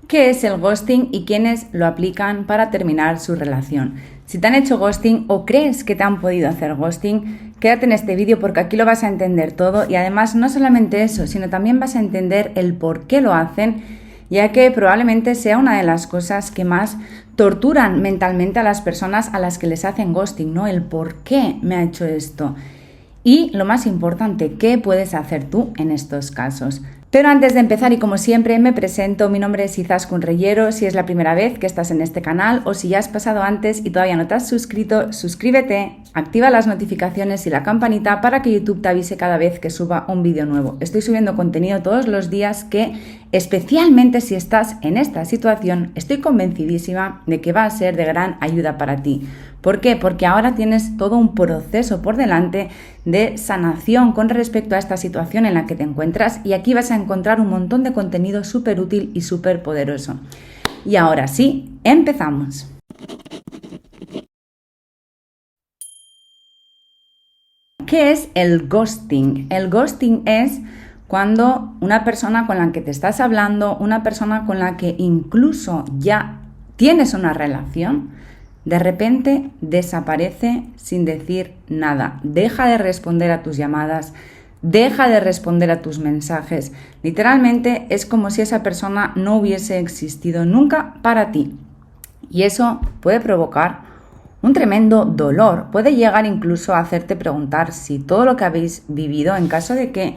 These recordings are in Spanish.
¿Qué es el ghosting y quiénes lo aplican para terminar su relación? Si te han hecho ghosting o crees que te han podido hacer ghosting, quédate en este vídeo porque aquí lo vas a entender todo y además no solamente eso, sino también vas a entender el por qué lo hacen, ya que probablemente sea una de las cosas que más torturan mentalmente a las personas a las que les hacen ghosting, ¿no? El por qué me ha hecho esto. Y lo más importante, ¿qué puedes hacer tú en estos casos? Pero antes de empezar y como siempre me presento, mi nombre es Izaskun Reyero, si es la primera vez que estás en este canal o si ya has pasado antes y todavía no te has suscrito, suscríbete, activa las notificaciones y la campanita para que YouTube te avise cada vez que suba un vídeo nuevo. Estoy subiendo contenido todos los días que, especialmente si estás en esta situación, estoy convencidísima de que va a ser de gran ayuda para ti. ¿Por qué? Porque ahora tienes todo un proceso por delante de sanación con respecto a esta situación en la que te encuentras y aquí vas a encontrar un montón de contenido súper útil y súper poderoso. Y ahora sí, empezamos. ¿Qué es el ghosting? El ghosting es cuando una persona con la que te estás hablando, una persona con la que incluso ya tienes una relación, de repente desaparece sin decir nada, deja de responder a tus llamadas, deja de responder a tus mensajes. Literalmente es como si esa persona no hubiese existido nunca para ti. Y eso puede provocar un tremendo dolor, puede llegar incluso a hacerte preguntar si todo lo que habéis vivido, en caso de que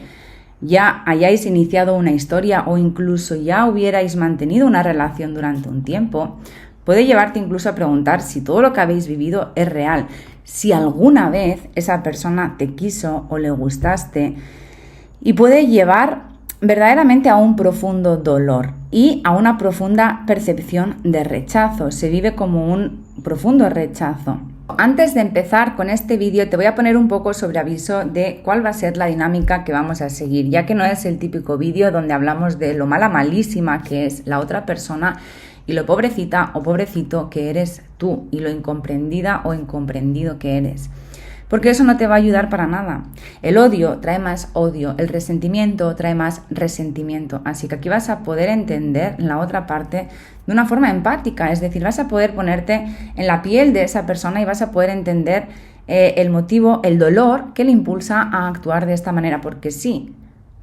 ya hayáis iniciado una historia o incluso ya hubierais mantenido una relación durante un tiempo, puede llevarte incluso a preguntar si todo lo que habéis vivido es real, si alguna vez esa persona te quiso o le gustaste, y puede llevar verdaderamente a un profundo dolor y a una profunda percepción de rechazo. Se vive como un profundo rechazo. Antes de empezar con este vídeo te voy a poner un poco sobre aviso de cuál va a ser la dinámica que vamos a seguir, ya que no es el típico vídeo donde hablamos de lo malísima que es la otra persona y lo pobrecita o pobrecito que eres tú y lo incomprendida o incomprendido que eres. Porque eso no te va a ayudar para nada. El odio trae más odio, el resentimiento trae más resentimiento. Así que aquí vas a poder entender la otra parte de una forma empática, es decir, vas a poder ponerte en la piel de esa persona y vas a poder entender el motivo, el dolor que le impulsa a actuar de esta manera. Porque sí,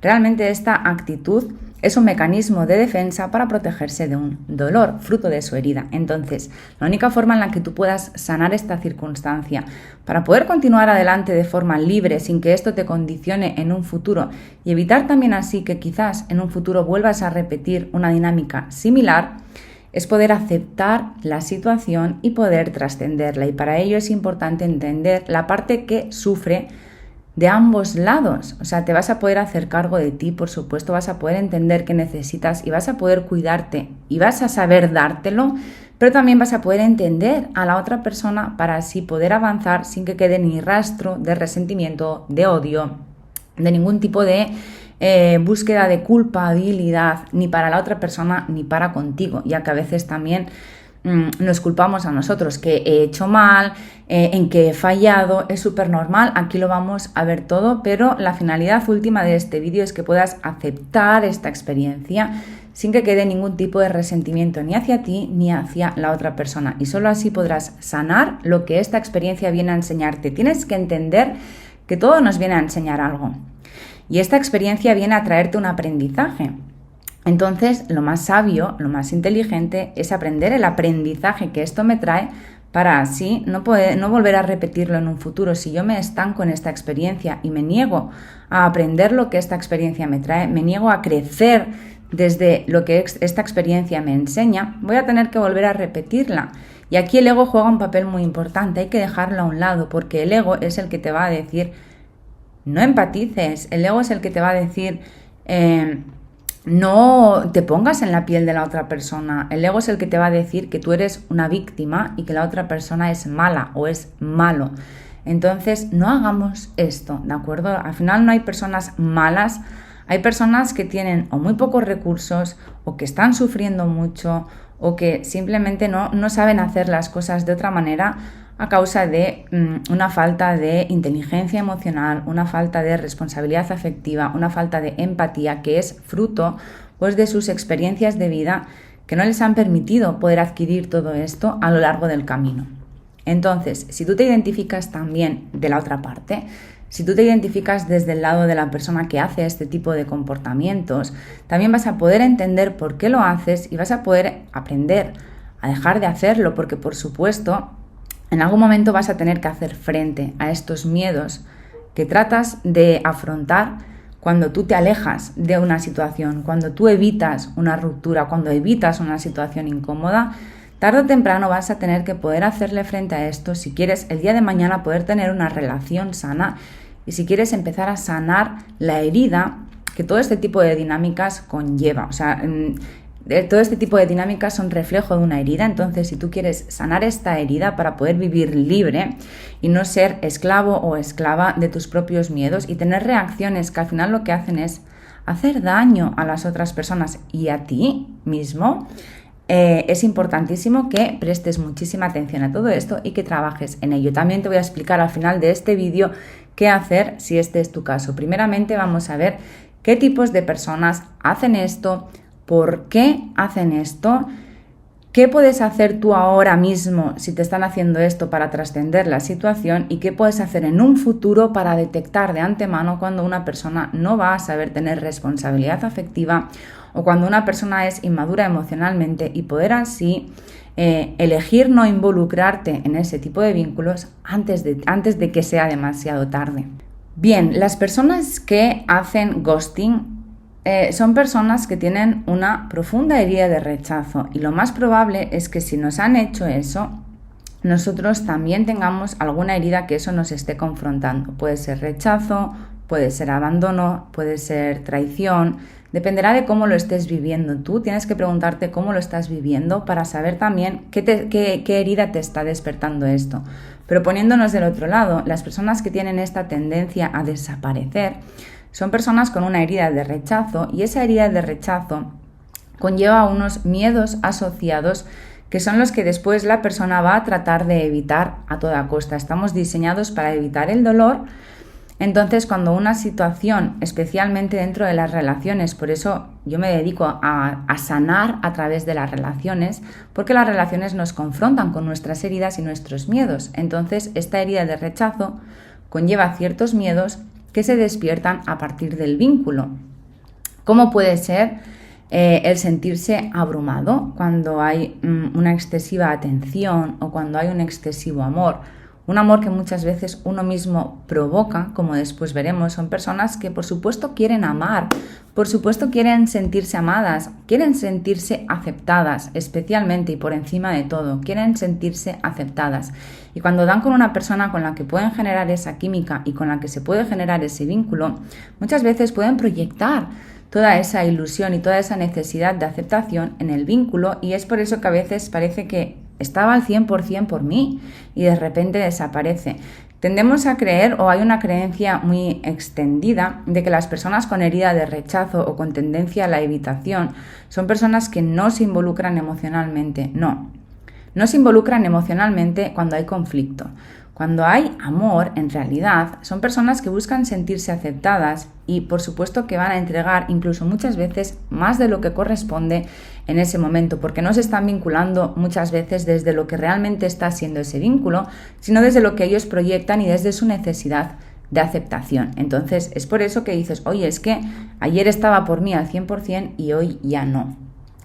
realmente esta actitud es un mecanismo de defensa para protegerse de un dolor, fruto de su herida. Entonces, la única forma en la que tú puedas sanar esta circunstancia, para poder continuar adelante de forma libre, sin que esto te condicione en un futuro, y evitar también así que quizás en un futuro vuelvas a repetir una dinámica similar, es poder aceptar la situación y poder trascenderla. Y para ello es importante entender la parte que sufre de ambos lados, o sea, te vas a poder hacer cargo de ti, por supuesto, vas a poder entender qué necesitas y vas a poder cuidarte y vas a saber dártelo, pero también vas a poder entender a la otra persona para así poder avanzar sin que quede ni rastro de resentimiento, de odio, de ningún tipo de búsqueda de culpabilidad, ni para la otra persona ni para contigo, ya que a veces también nos culpamos a nosotros, que he hecho mal, en que he fallado, es súper normal, aquí lo vamos a ver todo, pero la finalidad última de este vídeo es que puedas aceptar esta experiencia sin que quede ningún tipo de resentimiento ni hacia ti ni hacia la otra persona, y solo así podrás sanar lo que esta experiencia viene a enseñarte. Tienes que entender que todo nos viene a enseñar algo y esta experiencia viene a traerte un aprendizaje. Entonces, lo más sabio, lo más inteligente es aprender el aprendizaje que esto me trae para así no volver a repetirlo en un futuro. Si yo me estanco en esta experiencia y me niego a aprender lo que esta experiencia me trae, me niego a crecer desde lo que esta experiencia me enseña, voy a tener que volver a repetirla. Y aquí el ego juega un papel muy importante, hay que dejarlo a un lado, porque el ego es el que te va a decir, no empatices, el ego es el que te va a decir, no te pongas en la piel de la otra persona. El ego es el que te va a decir que tú eres una víctima y que la otra persona es mala o es malo. Entonces, no hagamos esto, ¿de acuerdo? Al final no hay personas malas, hay personas que tienen o muy pocos recursos o que están sufriendo mucho o que simplemente no saben hacer las cosas de otra manera a causa de una falta de inteligencia emocional, una falta de responsabilidad afectiva, una falta de empatía que es fruto pues, de sus experiencias de vida que no les han permitido poder adquirir todo esto a lo largo del camino. Entonces, si tú te identificas también de la otra parte, si tú te identificas desde el lado de la persona que hace este tipo de comportamientos, también vas a poder entender por qué lo haces y vas a poder aprender a dejar de hacerlo, porque por supuesto, en algún momento vas a tener que hacer frente a estos miedos que tratas de afrontar cuando tú te alejas de una situación, cuando tú evitas una ruptura, cuando evitas una situación incómoda. Tarde o temprano vas a tener que poder hacerle frente a esto si quieres el día de mañana poder tener una relación sana y si quieres empezar a sanar la herida que todo este tipo de dinámicas conlleva. O sea, todo este tipo de dinámicas son reflejo de una herida. Entonces, si tú quieres sanar esta herida para poder vivir libre y no ser esclavo o esclava de tus propios miedos y tener reacciones que al final lo que hacen es hacer daño a las otras personas y a ti mismo, es importantísimo que prestes muchísima atención a todo esto y que trabajes en ello. También te voy a explicar al final de este vídeo qué hacer si este es tu caso. Primeramente vamos a ver qué tipos de personas hacen esto, por qué hacen esto, qué puedes hacer tú ahora mismo si te están haciendo esto para trascender la situación y qué puedes hacer en un futuro para detectar de antemano cuando una persona no va a saber tener responsabilidad afectiva o cuando una persona es inmadura emocionalmente y poder así elegir no involucrarte en ese tipo de vínculos antes de que sea demasiado tarde. Bien, las personas que hacen ghosting son personas que tienen una profunda herida de rechazo y lo más probable es que si nos han hecho eso, nosotros también tengamos alguna herida que eso nos esté confrontando. Puede ser rechazo, puede ser abandono, puede ser traición. Dependerá de cómo lo estés viviendo. Tú tienes que preguntarte cómo lo estás viviendo para saber también qué herida te está despertando esto. Pero poniéndonos del otro lado, las personas que tienen esta tendencia a desaparecer son personas con una herida de rechazo y esa herida de rechazo conlleva unos miedos asociados que son los que después la persona va a tratar de evitar a toda costa. Estamos diseñados para evitar el dolor. Entonces, cuando una situación, especialmente dentro de las relaciones, por eso yo me dedico a sanar a través de las relaciones, porque las relaciones nos confrontan con nuestras heridas y nuestros miedos. Entonces, esta herida de rechazo conlleva ciertos miedos que se despiertan a partir del vínculo. ¿Cómo puede ser el sentirse abrumado cuando hay una excesiva atención o cuando hay un excesivo amor? Un amor que muchas veces uno mismo provoca, como después veremos. Son personas que por supuesto quieren amar, por supuesto quieren sentirse amadas, quieren sentirse aceptadas, especialmente y por encima de todo, quieren sentirse aceptadas. Y cuando dan con una persona con la que pueden generar esa química y con la que se puede generar ese vínculo, muchas veces pueden proyectar toda esa ilusión y toda esa necesidad de aceptación en el vínculo y es por eso que a veces parece que estaba al 100% por mí y de repente desaparece. Tendemos a creer o hay una creencia muy extendida de que las personas con herida de rechazo o con tendencia a la evitación son personas que no se involucran emocionalmente. No se involucran emocionalmente cuando hay conflicto. Cuando hay amor, en realidad, son personas que buscan sentirse aceptadas y por supuesto que van a entregar incluso muchas veces más de lo que corresponde en ese momento, porque no se están vinculando muchas veces desde lo que realmente está siendo ese vínculo, sino desde lo que ellos proyectan y desde su necesidad de aceptación. Entonces, es por eso que dices, oye, es que ayer estaba por mí al 100% y hoy ya no.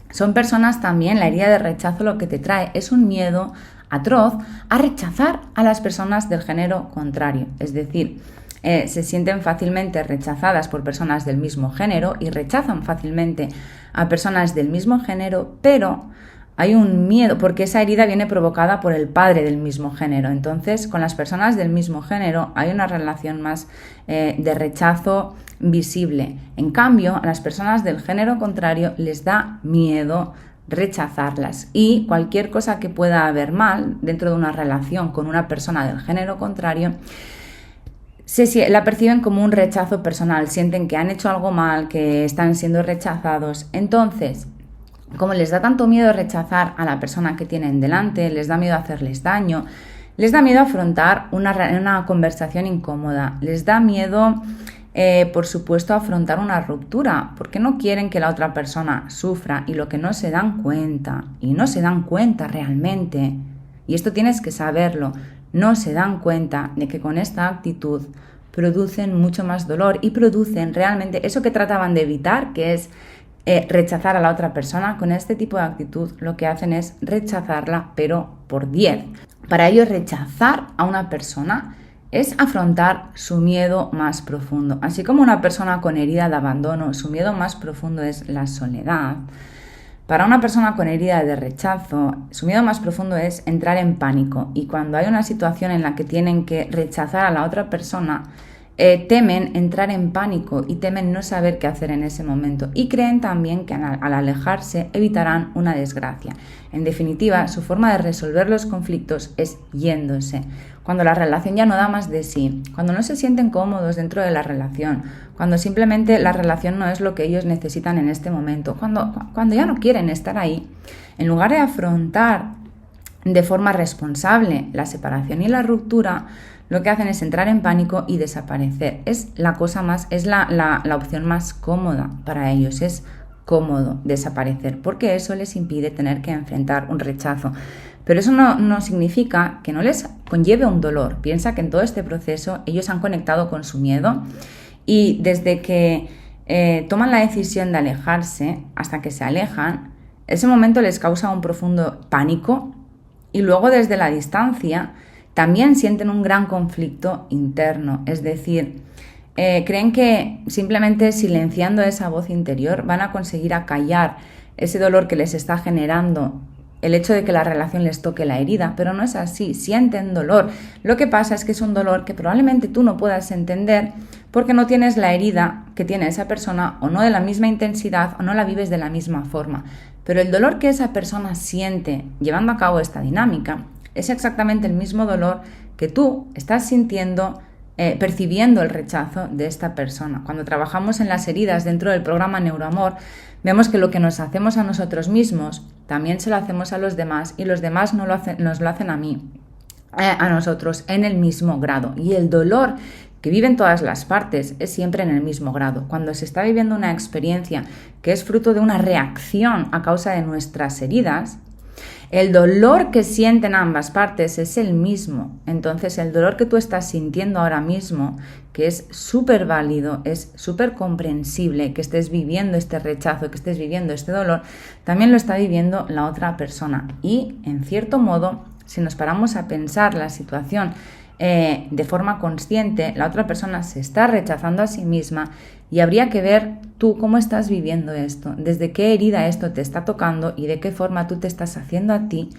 Son personas también, la herida de rechazo lo que te trae es un miedo atroz a rechazar a las personas del género contrario, es decir, se sienten fácilmente rechazadas por personas del mismo género y rechazan fácilmente a personas del mismo género, pero hay un miedo porque esa herida viene provocada por el padre del mismo género. Entonces, con las personas del mismo género hay una relación más de rechazo visible. En cambio, a las personas del género contrario les da miedo rechazarlas y cualquier cosa que pueda haber mal dentro de una relación con una persona del género contrario la perciben como un rechazo personal, sienten que han hecho algo mal, que están siendo rechazados. Entonces, como les da tanto miedo rechazar a la persona que tienen delante, les da miedo hacerles daño, les da miedo afrontar una conversación incómoda, les da miedo por supuesto, afrontar una ruptura, porque no quieren que la otra persona sufra y lo que no se dan cuenta, y no se dan cuenta realmente, y esto tienes que saberlo, no se dan cuenta de que con esta actitud producen mucho más dolor y producen realmente eso que trataban de evitar, que es rechazar a la otra persona. Con este tipo de actitud lo que hacen es rechazarla, pero por 10. Para ellos rechazar a una persona es afrontar su miedo más profundo. Así como una persona con herida de abandono, su miedo más profundo es la soledad. Para una persona con herida de rechazo, su miedo más profundo es entrar en pánico. Y cuando hay una situación en la que tienen que rechazar a la otra persona, temen entrar en pánico y temen no saber qué hacer en ese momento. Y creen también que al alejarse evitarán una desgracia. En definitiva, su forma de resolver los conflictos es yéndose. Cuando la relación ya no da más de sí, cuando no se sienten cómodos dentro de la relación, cuando simplemente la relación no es lo que ellos necesitan en este momento, cuando ya no quieren estar ahí, en lugar de afrontar de forma responsable la separación y la ruptura, lo que hacen es entrar en pánico y desaparecer. Es la opción más cómoda para ellos, es cómodo desaparecer, porque eso les impide tener que enfrentar un rechazo. Pero eso no significa que no les conlleve un dolor. Piensa que en todo este proceso ellos han conectado con su miedo y desde que toman la decisión de alejarse hasta que se alejan, ese momento les causa un profundo pánico y luego desde la distancia también sienten un gran conflicto interno. Es decir, creen que simplemente silenciando esa voz interior van a conseguir acallar ese dolor que les está generando el hecho de que la relación les toque la herida, pero no es así, sienten dolor. Lo que pasa es que es un dolor que probablemente tú no puedas entender porque no tienes la herida que tiene esa persona, o no de la misma intensidad, o no la vives de la misma forma. Pero el dolor que esa persona siente llevando a cabo esta dinámica es exactamente el mismo dolor que tú estás sintiendo percibiendo el rechazo de esta persona. Cuando trabajamos en las heridas dentro del programa Neuroamor, vemos que lo que nos hacemos a nosotros mismos también se lo hacemos a los demás y los demás nos lo hacen a nosotros en el mismo grado. Y el dolor que viven todas las partes es siempre en el mismo grado. Cuando se está viviendo una experiencia que es fruto de una reacción a causa de nuestras heridas, el dolor que sienten ambas partes es el mismo. Entonces, el dolor que tú estás sintiendo ahora mismo, que es súper válido, es súper comprensible que estés viviendo este rechazo, que estés viviendo este dolor, también lo está viviendo la otra persona. Y, en cierto modo, si nos paramos a pensar la situación de forma consciente, la otra persona se está rechazando a sí misma y habría que ver tú cómo estás viviendo esto, desde qué herida esto te está tocando y de qué forma tú te estás haciendo a ti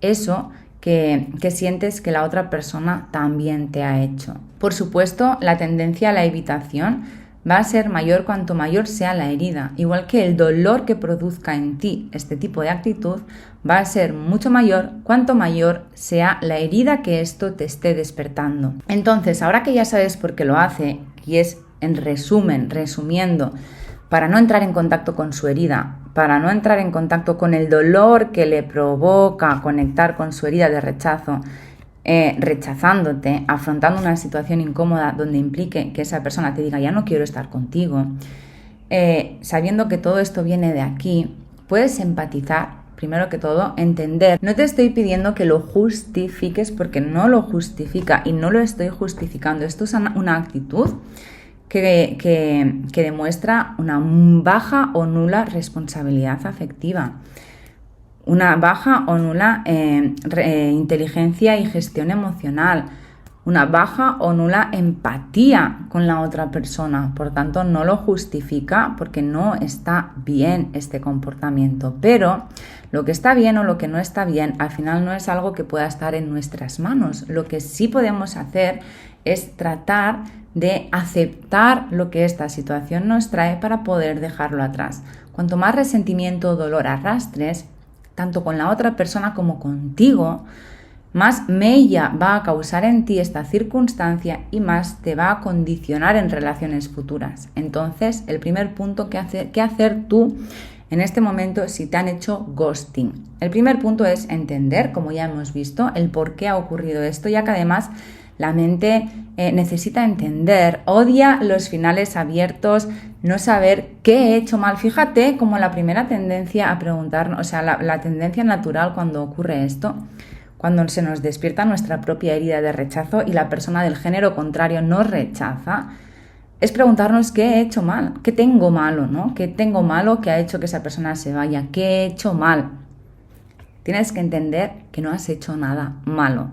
eso que sientes que la otra persona también te ha hecho. Por supuesto, la tendencia a la evitación va a ser mayor cuanto mayor sea la herida, igual que el dolor que produzca en ti este tipo de actitud va a ser mucho mayor cuanto mayor sea la herida que esto te esté despertando. Entonces, ahora que ya sabes por qué lo hace, y es en resumiendo, para no entrar en contacto con su herida, para no entrar en contacto con el dolor que le provoca conectar con su herida de rechazo, rechazándote, afrontando una situación incómoda donde implique que esa persona te diga ya no quiero estar contigo, sabiendo que todo esto viene de aquí, puedes empatizar, primero que todo, entender. No te estoy pidiendo que lo justifiques porque no lo justifica y no lo estoy justificando. Esto es una actitud que demuestra una baja o nula responsabilidad afectiva, una baja o nula inteligencia y gestión emocional, una baja o nula empatía con la otra persona. Por tanto, no lo justifica porque no está bien este comportamiento. Pero lo que está bien o lo que no está bien, al final no es algo que pueda estar en nuestras manos. Lo que sí podemos hacer es tratar de aceptar lo que esta situación nos trae para poder dejarlo atrás. Cuanto más resentimiento o dolor arrastres, tanto con la otra persona como contigo, más mella va a causar en ti esta circunstancia y más te va a condicionar en relaciones futuras. Entonces, el primer punto que hacer tú en este momento si te han hecho ghosting. El primer punto es entender, como ya hemos visto, el por qué ha ocurrido esto, ya que además La mente necesita entender, odia los finales abiertos, no saber qué he hecho mal. Fíjate como la primera tendencia a preguntarnos, o sea, la tendencia natural cuando ocurre esto, cuando se nos despierta nuestra propia herida de rechazo y la persona del género contrario nos rechaza, es preguntarnos qué he hecho mal, qué tengo malo, ¿no? ¿Qué tengo malo que ha hecho que esa persona se vaya? ¿Qué he hecho mal? Tienes que entender que no has hecho nada malo.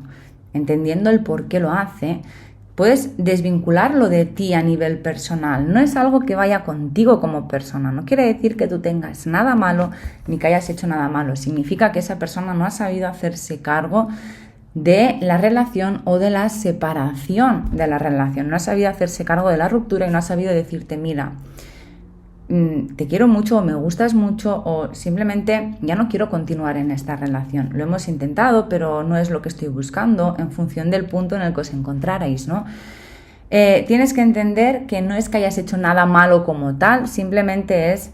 Entendiendo el por qué lo hace, puedes desvincularlo de ti a nivel personal. No es algo que vaya contigo como persona. No quiere decir que tú tengas nada malo ni que hayas hecho nada malo. Significa que esa persona no ha sabido hacerse cargo de la relación o de la separación de la relación. No ha sabido hacerse cargo de la ruptura y no ha sabido decirte, mira, te quiero mucho o me gustas mucho o simplemente ya no quiero continuar en esta relación. Lo hemos intentado, pero no es lo que estoy buscando en función del punto en el que os encontrarais, ¿no? Tienes que entender que no es que hayas hecho nada malo como tal, simplemente es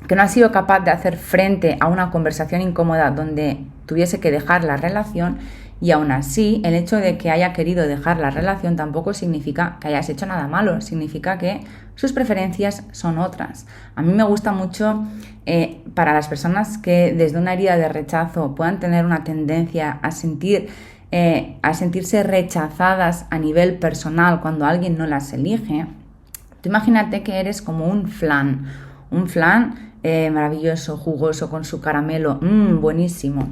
que no has sido capaz de hacer frente a una conversación incómoda donde tuviese que dejar la relación. Y aún así, el hecho de que haya querido dejar la relación tampoco significa que hayas hecho nada malo, significa que sus preferencias son otras. A mí me gusta mucho para las personas que desde una herida de rechazo puedan tener una tendencia a sentirse rechazadas a nivel personal cuando alguien no las elige. Tú imagínate que eres como un flan maravilloso, jugoso, con su caramelo, buenísimo.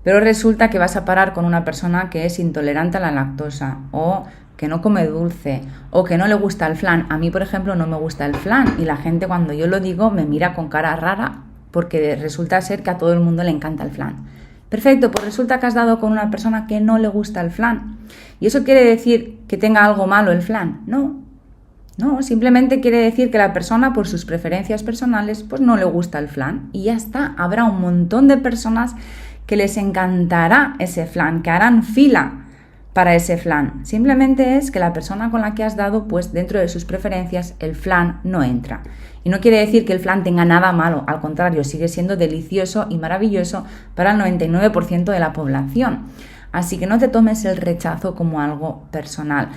Pero resulta que vas a parar con una persona que es intolerante a la lactosa o que no come dulce o que no le gusta el flan. A mí, por ejemplo, no me gusta el flan y la gente cuando yo lo digo me mira con cara rara porque resulta ser que a todo el mundo le encanta el flan. Perfecto, pues resulta que has dado con una persona que no le gusta el flan. ¿Y eso quiere decir que tenga algo malo el flan? No, simplemente quiere decir que la persona por sus preferencias personales pues no le gusta el flan y ya está. Habrá un montón de personas que les encantará ese flan, que harán fila para ese flan. Simplemente es que la persona con la que has dado, pues dentro de sus preferencias, el flan no entra. Y no quiere decir que el flan tenga nada malo, al contrario, sigue siendo delicioso y maravilloso para el 99% de la población. Así que no te tomes el rechazo como algo personal.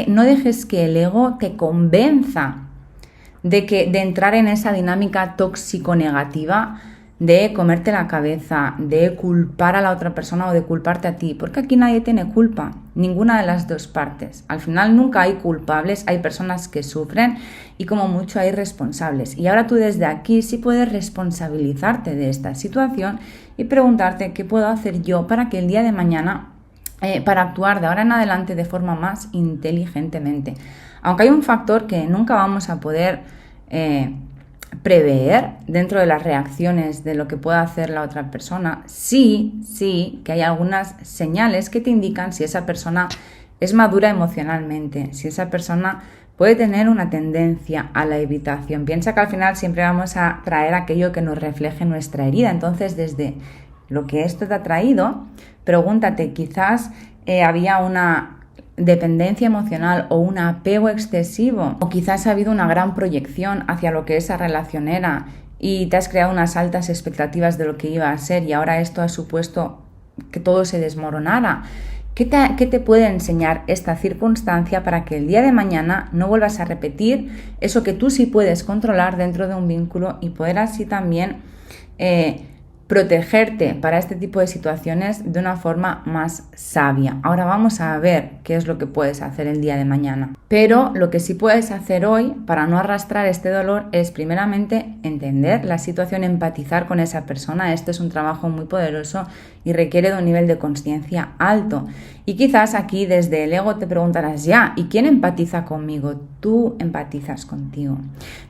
No dejes que el ego te convenza de entrar en esa dinámica tóxico-negativa de comerte la cabeza, de culpar a la otra persona o de culparte a ti, porque aquí nadie tiene culpa, ninguna de las dos partes. Al final nunca hay culpables, hay personas que sufren y como mucho hay responsables. Y ahora tú desde aquí sí puedes responsabilizarte de esta situación y preguntarte qué puedo hacer yo para que el día de mañana, para actuar de ahora en adelante de forma más inteligentemente. Aunque hay un factor que nunca vamos a poder prever dentro de las reacciones de lo que pueda hacer la otra persona, sí que hay algunas señales que te indican si esa persona es madura emocionalmente, si esa persona puede tener una tendencia a la evitación. Piensa que al final siempre vamos a traer aquello que nos refleje nuestra herida. Entonces, desde lo que esto te ha traído, pregúntate, quizás había una dependencia emocional o un apego excesivo, o quizás ha habido una gran proyección hacia lo que esa relación era y te has creado unas altas expectativas de lo que iba a ser y ahora esto ha supuesto que todo se desmoronara. ¿Qué te puede enseñar esta circunstancia para que el día de mañana no vuelvas a repetir eso que tú sí puedes controlar dentro de un vínculo y poder así también protegerte para este tipo de situaciones de una forma más sabia? Ahora vamos a ver qué es lo que puedes hacer el día de mañana. Pero lo que sí puedes hacer hoy para no arrastrar este dolor es primeramente entender la situación, empatizar con esa persona. Esto es un trabajo muy poderoso y requiere de un nivel de consciencia alto. Y quizás aquí desde el ego te preguntarás, ya, ¿y quién empatiza conmigo? Tú empatizas contigo.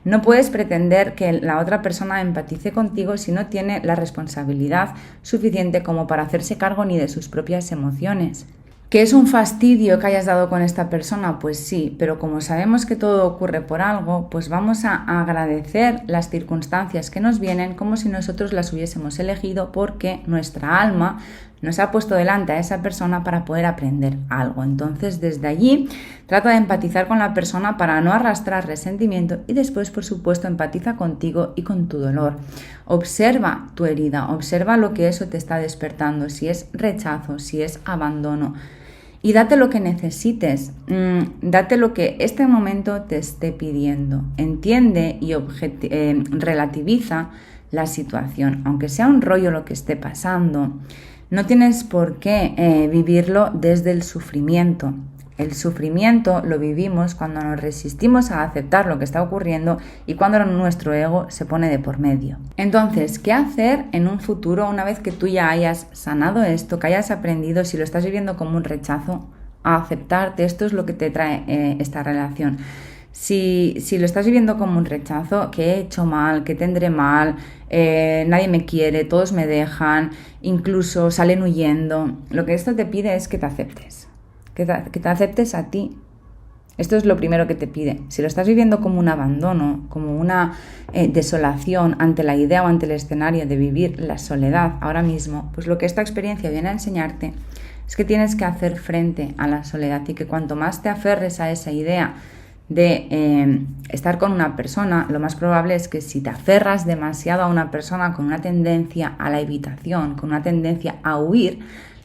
No puedes pretender que la otra persona empatice contigo si no tiene la responsabilidad suficiente como para hacerse cargo ni de sus propias emociones. ¿Que es un fastidio que hayas dado con esta persona? Pues sí, pero como sabemos que todo ocurre por algo, pues vamos a agradecer las circunstancias que nos vienen como si nosotros las hubiésemos elegido, porque nuestra alma nos ha puesto delante a esa persona para poder aprender algo. Entonces, desde allí, trata de empatizar con la persona para no arrastrar resentimiento y después, por supuesto, empatiza contigo y con tu dolor. Observa tu herida, observa lo que eso te está despertando, si es rechazo, si es abandono. y date lo que necesites, date lo que este momento te esté pidiendo. Entiende y relativiza la situación, aunque sea un rollo lo que esté pasando. No tienes por qué vivirlo desde el sufrimiento. El sufrimiento lo vivimos cuando nos resistimos a aceptar lo que está ocurriendo y cuando nuestro ego se pone de por medio. Entonces, ¿qué hacer en un futuro una vez que tú ya hayas sanado esto, que hayas aprendido, si lo estás viviendo como un rechazo, a aceptarte? Esto es lo que te trae esta relación. Si lo estás viviendo como un rechazo, que he hecho mal, que tendré mal, nadie me quiere, todos me dejan, incluso salen huyendo, lo que esto te pide es que te aceptes. Que te aceptes a ti. Esto es lo primero que te pide. Si lo estás viviendo como un abandono, como una desolación ante la idea o ante el escenario de vivir la soledad ahora mismo, pues lo que esta experiencia viene a enseñarte es que tienes que hacer frente a la soledad y que cuanto más te aferres a esa idea de estar con una persona, lo más probable es que si te aferras demasiado a una persona con una tendencia a la evitación, con una tendencia a huir,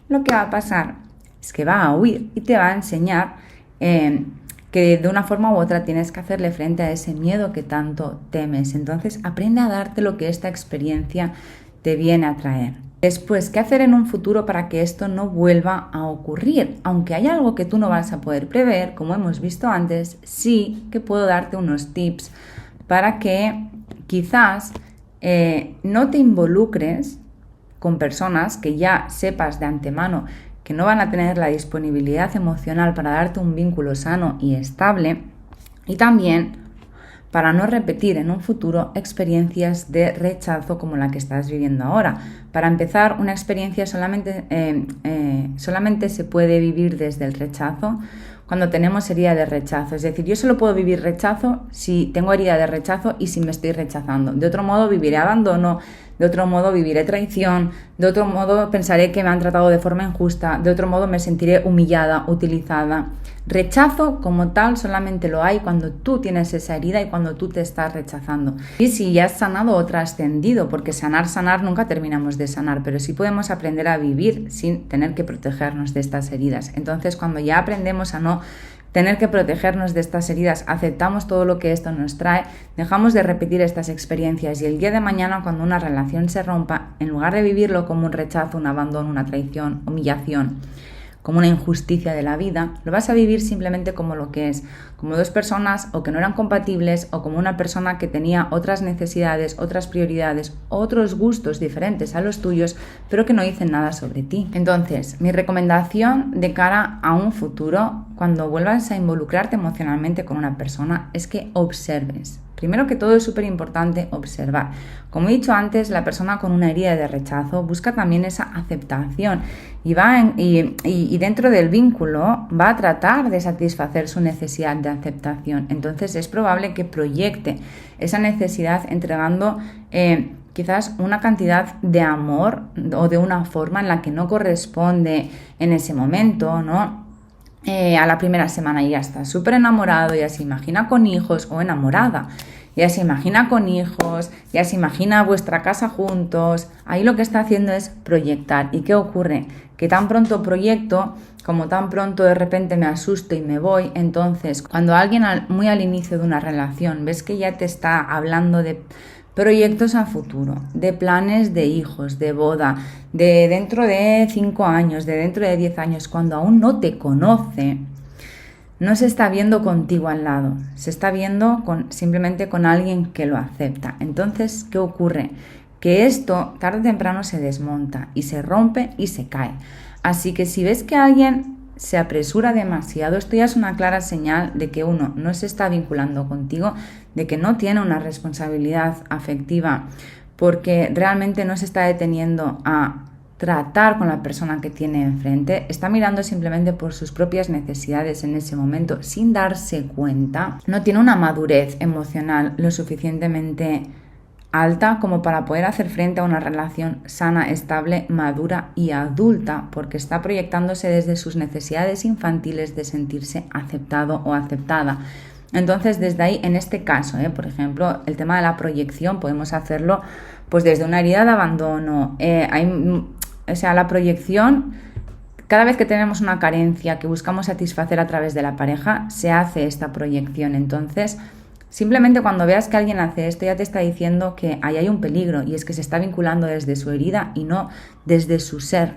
lo que va a pasar es que va a huir y te va a enseñar que de una forma u otra tienes que hacerle frente a ese miedo que tanto temes. Entonces aprende a darte lo que esta experiencia te viene a traer. Después, ¿qué hacer en un futuro para que esto no vuelva a ocurrir? Aunque hay algo que tú no vas a poder prever, como hemos visto antes, sí que puedo darte unos tips para que quizás no te involucres con personas que ya sepas de antemano que no van a tener la disponibilidad emocional para darte un vínculo sano y estable, y también para no repetir en un futuro experiencias de rechazo como la que estás viviendo ahora. Para empezar, una experiencia solamente se puede vivir desde el rechazo cuando tenemos herida de rechazo. Es decir, yo solo puedo vivir rechazo si tengo herida de rechazo y si me estoy rechazando. De otro modo viviré abandono, de otro modo viviré traición, de otro modo pensaré que me han tratado de forma injusta, de otro modo me sentiré humillada, utilizada. Rechazo como tal solamente lo hay cuando tú tienes esa herida y cuando tú te estás rechazando. Y si ya has sanado o trascendido, porque sanar nunca terminamos de sanar, pero sí podemos aprender a vivir sin tener que protegernos de estas heridas. Entonces, cuando ya aprendemos a no tener que protegernos de estas heridas, aceptamos todo lo que esto nos trae, dejamos de repetir estas experiencias y el día de mañana, cuando una relación se rompa, en lugar de vivirlo como un rechazo, un abandono, una traición, humillación, como una injusticia de la vida, lo vas a vivir simplemente como lo que es, como dos personas o que no eran compatibles o como una persona que tenía otras necesidades, otras prioridades, otros gustos diferentes a los tuyos, pero que no dicen nada sobre ti. Entonces, mi recomendación de cara a un futuro, cuando vuelvas a involucrarte emocionalmente con una persona, es que observes. Primero que todo es súper importante observar. Como he dicho antes, la persona con una herida de rechazo busca también esa aceptación y dentro del vínculo va a tratar de satisfacer su necesidad de aceptación. Entonces es probable que proyecte esa necesidad entregando quizás una cantidad de amor o de una forma en la que no corresponde en ese momento, ¿no? A la primera semana ya está súper enamorado, ya se imagina con hijos o enamorada, ya se imagina con hijos, ya se imagina vuestra casa juntos. Ahí lo que está haciendo es proyectar. ¿Y qué ocurre? Que tan pronto proyecto, como tan pronto de repente me asusto y me voy. Entonces, cuando alguien muy al inicio de una relación ves que ya te está hablando de proyectos a futuro, de planes de hijos, de boda, de dentro de 5 años, de dentro de 10 años, cuando aún no te conoce, no se está viendo contigo al lado, se está viendo simplemente con alguien que lo acepta. Entonces, ¿qué ocurre? Que esto tarde o temprano se desmonta y se rompe y se cae. Así que si ves que alguien se apresura demasiado, esto ya es una clara señal de que uno no se está vinculando contigo, de que no tiene una responsabilidad afectiva, porque realmente no se está deteniendo a tratar con la persona que tiene enfrente, está mirando simplemente por sus propias necesidades en ese momento sin darse cuenta, no tiene una madurez emocional lo suficientemente alta como para poder hacer frente a una relación sana, estable, madura y adulta, porque está proyectándose desde sus necesidades infantiles de sentirse aceptado o aceptada. Entonces, desde ahí, en este caso, por ejemplo, el tema de la proyección podemos hacerlo pues desde una herida de abandono. La proyección cada vez que tenemos una carencia que buscamos satisfacer a través de la pareja, se hace esta proyección. Entonces, simplemente cuando veas que alguien hace esto, ya te está diciendo que ahí hay un peligro, y es que se está vinculando desde su herida y no desde su ser.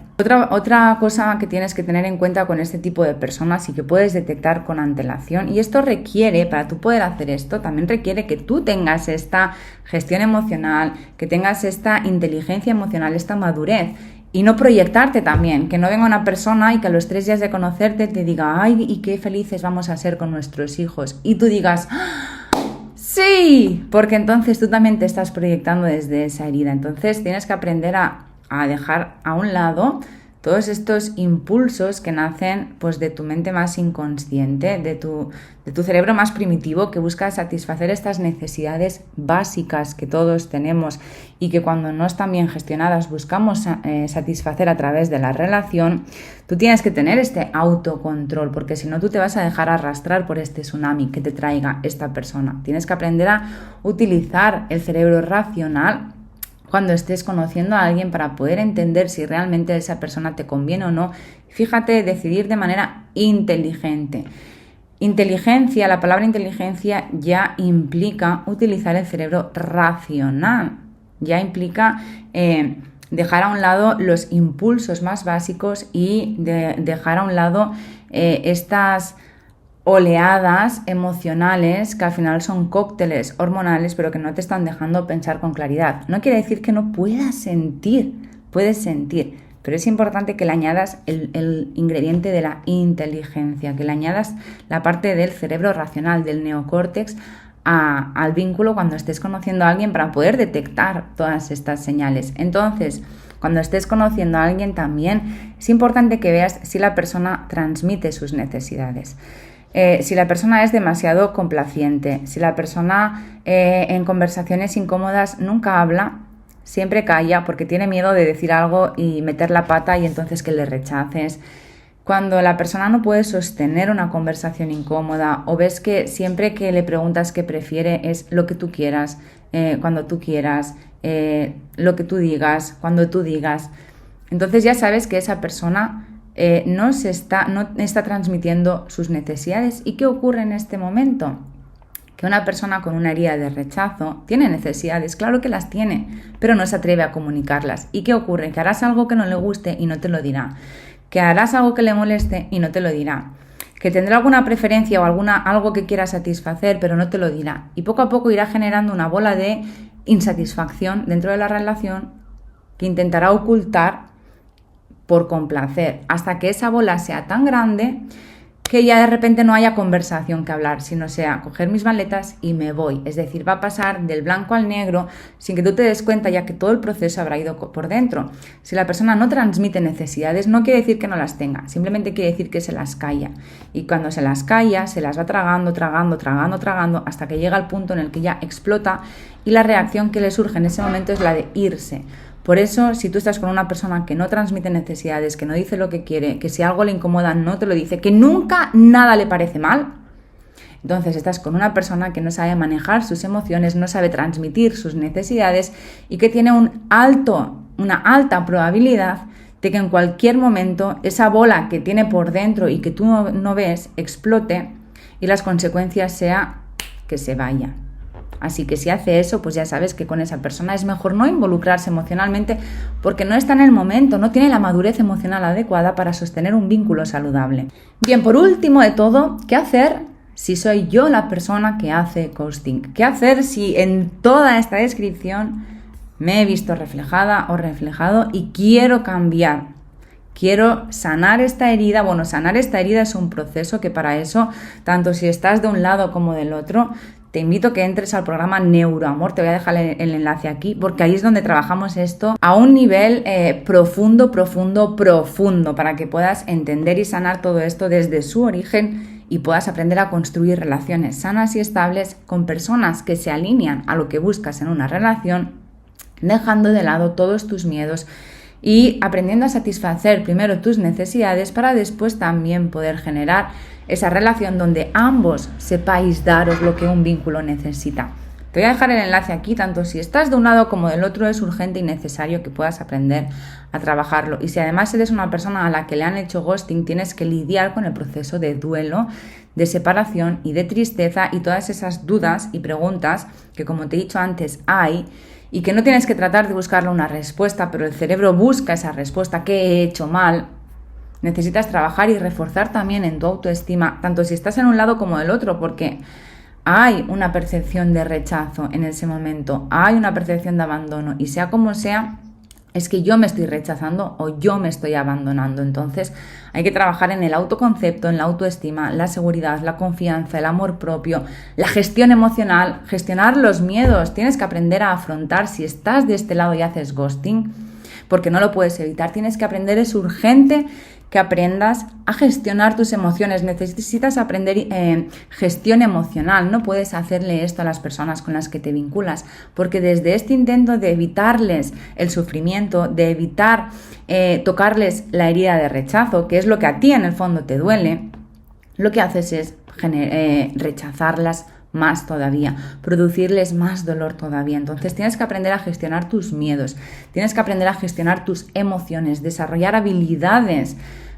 Otra cosa que tienes que tener en cuenta con este tipo de personas y que puedes detectar con antelación, y esto requiere, para tú poder hacer esto, también requiere que tú tengas esta gestión emocional, que tengas esta inteligencia emocional, esta madurez, y no proyectarte también, que no venga una persona y que a los 3 días de conocerte te diga, ay, y qué felices vamos a ser con nuestros hijos, y tú digas, sí, porque entonces tú también te estás proyectando desde esa herida. Entonces tienes que aprender a dejar a un lado todos estos impulsos que nacen pues de tu mente más inconsciente, de tu cerebro más primitivo, que busca satisfacer estas necesidades básicas que todos tenemos y que cuando no están bien gestionadas buscamos satisfacer a través de la relación. Tú tienes que tener este autocontrol, porque si no tú te vas a dejar arrastrar por este tsunami que te traiga esta persona. Tienes que aprender a utilizar el cerebro racional cuando estés conociendo a alguien para poder entender si realmente esa persona te conviene o no. Fíjate, decidir de manera inteligente. Inteligencia, la palabra inteligencia ya implica utilizar el cerebro racional, ya implica dejar a un lado los impulsos más básicos y dejar a un lado estas oleadas emocionales que al final son cócteles hormonales, pero que no te están dejando pensar con claridad. No quiere decir que no puedas sentir, puedes sentir, pero es importante que le añadas el ingrediente de la inteligencia, que le añadas la parte del cerebro racional, del neocórtex, al vínculo cuando estés conociendo a alguien, para poder detectar todas estas señales. Entonces, cuando estés conociendo a alguien también es importante que veas si la persona transmite sus necesidades. Si la persona es demasiado complaciente, si la persona en conversaciones incómodas nunca habla, siempre calla porque tiene miedo de decir algo y meter la pata y entonces que le rechaces. Cuando la persona no puede sostener una conversación incómoda, o ves que siempre que le preguntas qué prefiere es lo que tú quieras, cuando tú quieras, lo que tú digas, cuando tú digas, entonces ya sabes que esa persona no está transmitiendo sus necesidades. ¿Y qué ocurre en este momento? Que una persona con una herida de rechazo tiene necesidades, claro que las tiene, pero no se atreve a comunicarlas. ¿Y qué ocurre? Que harás algo que no le guste y no te lo dirá, que harás algo que le moleste y no te lo dirá, que tendrá alguna preferencia o algo que quiera satisfacer, pero no te lo dirá. Y poco a poco irá generando una bola de insatisfacción dentro de la relación que intentará ocultar por complacer, hasta que esa bola sea tan grande que ya de repente no haya conversación que hablar, sino sea coger mis maletas y me voy. Es decir, va a pasar del blanco al negro sin que tú te des cuenta, ya que todo el proceso habrá ido por dentro. Si la persona no transmite necesidades, no quiere decir que no las tenga, simplemente quiere decir que se las calla. Y cuando se las calla, se las va tragando, hasta que llega al punto en el que ya explota y la reacción que le surge en ese momento es la de irse. Por eso, si tú estás con una persona que no transmite necesidades, que no dice lo que quiere, que si algo le incomoda no te lo dice, que nunca nada le parece mal, entonces estás con una persona que no sabe manejar sus emociones, no sabe transmitir sus necesidades y que tiene una alta probabilidad de que en cualquier momento esa bola que tiene por dentro y que tú no ves explote y las consecuencias sea que se vaya. Así que si hace eso, pues ya sabes que con esa persona es mejor no involucrarse emocionalmente porque no está en el momento, no tiene la madurez emocional adecuada para sostener un vínculo saludable. Bien, por último de todo, ¿qué hacer si soy yo la persona que hace ghosting? ¿Qué hacer si en toda esta descripción me he visto reflejada o reflejado y quiero cambiar? Quiero sanar esta herida. Bueno, sanar esta herida es un proceso que para eso, tanto si estás de un lado como del otro, te invito a que entres al programa Neuroamor, te voy a dejar el enlace aquí, porque ahí es donde trabajamos esto a un nivel profundo, para que puedas entender y sanar todo esto desde su origen y puedas aprender a construir relaciones sanas y estables con personas que se alinean a lo que buscas en una relación, dejando de lado todos tus miedos y aprendiendo a satisfacer primero tus necesidades para después también poder generar esa relación donde ambos sepáis daros lo que un vínculo necesita. Te voy a dejar el enlace aquí, tanto si estás de un lado como del otro es urgente y necesario que puedas aprender a trabajarlo. Y si además eres una persona a la que le han hecho ghosting, tienes que lidiar con el proceso de duelo, de separación y de tristeza y todas esas dudas y preguntas que, como te he dicho antes, hay y que no tienes que tratar de buscarle una respuesta, pero el cerebro busca esa respuesta. ¿Qué he hecho mal? Necesitas trabajar y reforzar también en tu autoestima, tanto si estás en un lado como del otro, porque hay una percepción de rechazo en ese momento, hay una percepción de abandono y sea como sea, es que yo me estoy rechazando o yo me estoy abandonando. Entonces hay que trabajar en el autoconcepto, en la autoestima, la seguridad, la confianza, el amor propio, la gestión emocional, gestionar los miedos. Tienes que aprender a afrontar si estás de este lado y haces ghosting, porque no lo puedes evitar. Tienes que aprender, es urgente que aprendas a gestionar tus emociones. Necesitas aprender gestión emocional. No puedes hacerle esto a las personas con las que te vinculas, porque desde este intento de evitarles el sufrimiento, de evitar tocarles la herida de rechazo, que es lo que a ti en el fondo te duele, lo que haces es rechazarlas más todavía, producirles más dolor todavía. Entonces tienes que aprender a gestionar tus miedos, tienes que aprender a gestionar tus emociones, desarrollar habilidades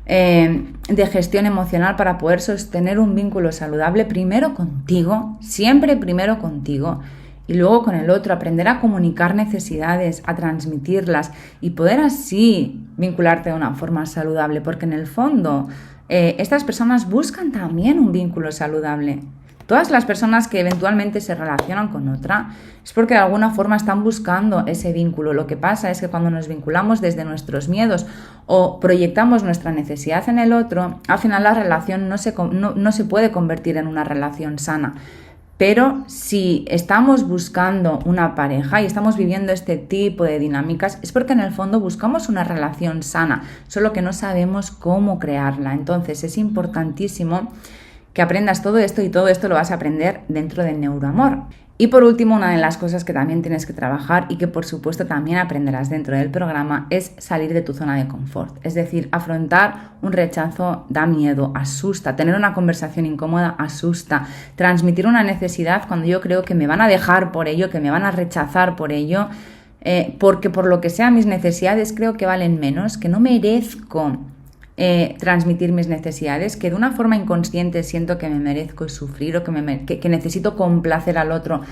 de gestión emocional para poder sostener un vínculo saludable primero contigo, siempre primero contigo y luego con el otro, aprender a comunicar necesidades, a transmitirlas y poder así vincularte de una forma saludable, porque en el fondo estas personas buscan también un vínculo saludable. Todas las personas que eventualmente se relacionan con otra es porque de alguna forma están buscando ese vínculo. Lo que pasa es que cuando nos vinculamos desde nuestros miedos o proyectamos nuestra necesidad en el otro, al final la relación no se puede convertir en una relación sana. Pero si estamos buscando una pareja y estamos viviendo este tipo de dinámicas, es porque en el fondo buscamos una relación sana, solo que no sabemos cómo crearla. Entonces es importantísimo que aprendas todo esto y todo esto lo vas a aprender dentro del neuroamor. Y por último, una de las cosas que también tienes que trabajar y que por supuesto también aprenderás dentro del programa es salir de tu zona de confort. Es decir, afrontar un rechazo da miedo, asusta, tener una conversación incómoda asusta, transmitir una necesidad cuando yo creo que me van a dejar por ello, que me van a rechazar por ello, porque por lo que sea mis necesidades creo que valen menos, que no merezco transmitir mis necesidades, que de una forma inconsciente siento que me merezco sufrir o que necesito complacer al otro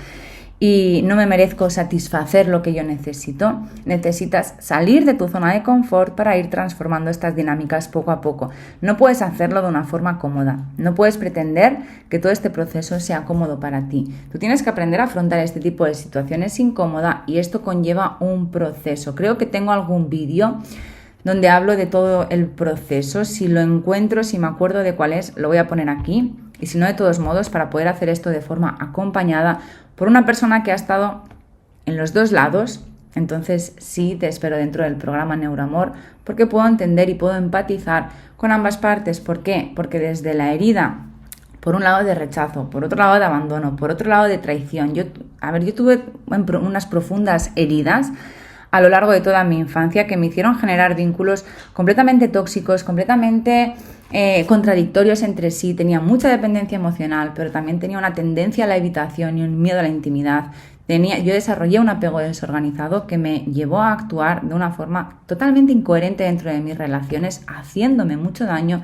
y no me merezco satisfacer lo que yo necesito. Necesitas salir de tu zona de confort para ir transformando estas dinámicas poco a poco. No puedes hacerlo de una forma cómoda, no puedes pretender que todo este proceso sea cómodo para ti. Tú tienes que aprender a afrontar este tipo de situaciones incómodas y esto conlleva un proceso. Creo que tengo algún vídeo donde hablo de todo el proceso. Si lo encuentro, si me acuerdo de cuál es, lo voy a poner aquí. Y si no, de todos modos, para poder hacer esto de forma acompañada por una persona que ha estado en los dos lados, entonces sí te espero dentro del programa Neuroamor, porque puedo entender y puedo empatizar con ambas partes. ¿Por qué? Porque desde la herida, por un lado de rechazo, por otro lado de abandono, por otro lado de traición. Yo tuve unas profundas heridas a lo largo de toda mi infancia que me hicieron generar vínculos completamente tóxicos, completamente contradictorios entre sí. Tenía mucha dependencia emocional, pero también tenía una tendencia a la evitación y un miedo a la intimidad. Yo desarrollé un apego desorganizado que me llevó a actuar de una forma totalmente incoherente dentro de mis relaciones, haciéndome mucho daño.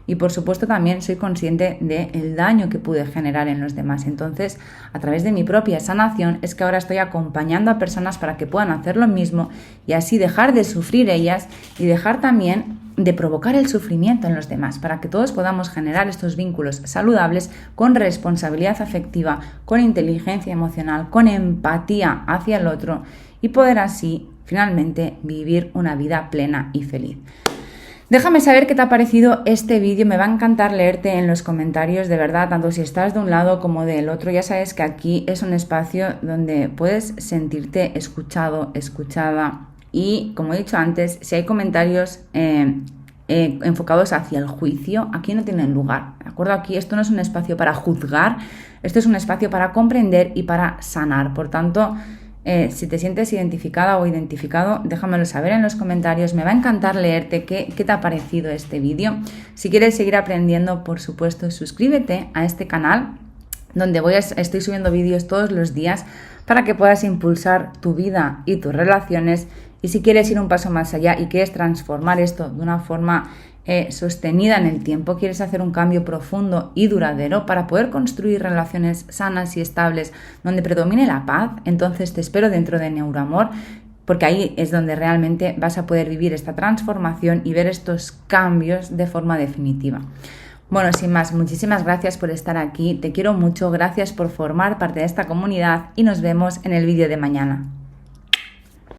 Y por supuesto también soy consciente del daño que pude generar en los demás. Entonces, a través de mi propia sanación es que ahora estoy acompañando a personas para que puedan hacer lo mismo y así dejar de sufrir ellas y dejar también de provocar el sufrimiento en los demás, para que todos podamos generar estos vínculos saludables con responsabilidad afectiva, con inteligencia emocional, con empatía hacia el otro y poder así finalmente vivir una vida plena y feliz. Déjame saber qué te ha parecido este vídeo, me va a encantar leerte en los comentarios, de verdad, tanto si estás de un lado como del otro. Ya sabes que aquí es un espacio donde puedes sentirte escuchado, escuchada y, como he dicho antes, si hay comentarios enfocados hacia el juicio, aquí no tienen lugar, ¿de acuerdo? Aquí esto no es un espacio para juzgar, esto es un espacio para comprender y para sanar. Por tanto, si te sientes identificada o identificado, déjamelo saber en los comentarios. Me va a encantar leerte qué te ha parecido este vídeo. Si quieres seguir aprendiendo, por supuesto, suscríbete a este canal donde estoy subiendo vídeos todos los días para que puedas impulsar tu vida y tus relaciones. Y si quieres ir un paso más allá y quieres transformar esto de una forma sostenida en el tiempo, quieres hacer un cambio profundo y duradero para poder construir relaciones sanas y estables donde predomine la paz, entonces te espero dentro de Neuroamor, porque ahí es donde realmente vas a poder vivir esta transformación y ver estos cambios de forma definitiva. Bueno, sin más, muchísimas gracias por estar aquí, te quiero mucho, gracias por formar parte de esta comunidad y nos vemos en el vídeo de mañana.